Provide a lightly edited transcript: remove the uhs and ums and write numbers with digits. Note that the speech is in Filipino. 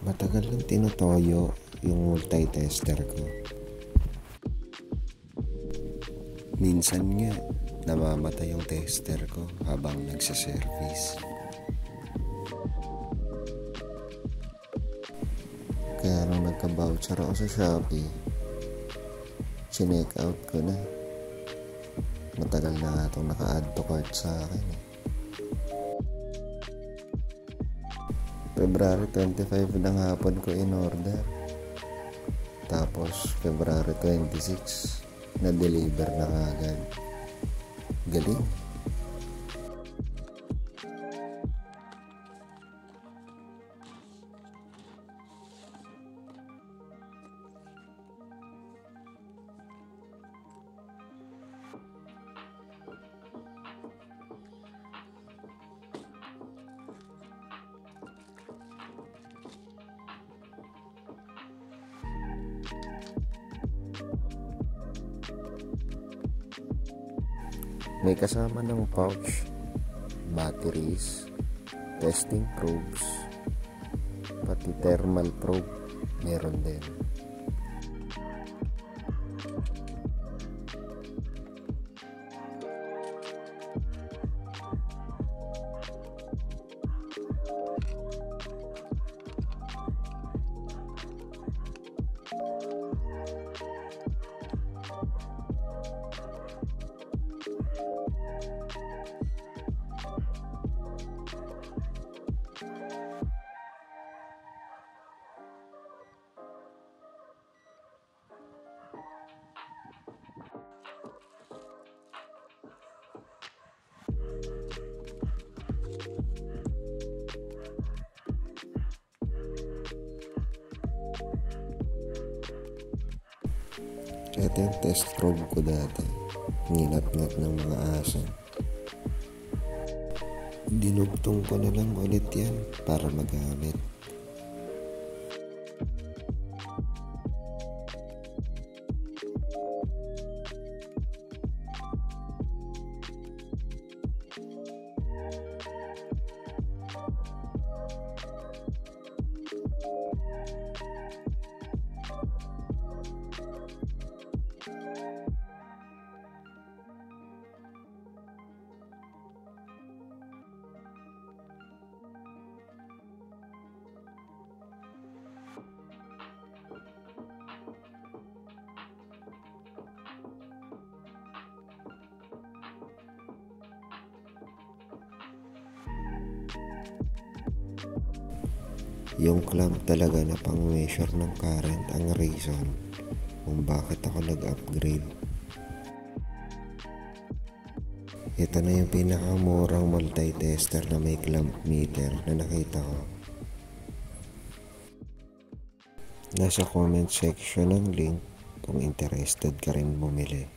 Matagal nang tinutoyo yung multi-tester ko. Minsan nga, namamatay yung tester ko habang nagsaservice. Kaya nung nagka-voucher ako sa Shopee, chineck out ko na. Matagal na nga itong naka-add to cart sa akin. February 25 ng hapon ko in order. Tapos February 26 na-deliver na agad. Galing. May kasama ng pouch, batteries, testing probes, pati thermal probe meron din. Ito yung test probe ko dati. Ninat-nat ng mga aso. Dinugtong ko na lang ulit yan para magamit. Yung clamp talaga na pang-measure ng current ang reason kung bakit ako nag-upgrade. Ito na yung pinakamurang multi-tester na may clamp meter na nakita ko. Nasa comment section ng link kung interested ka rin bumili.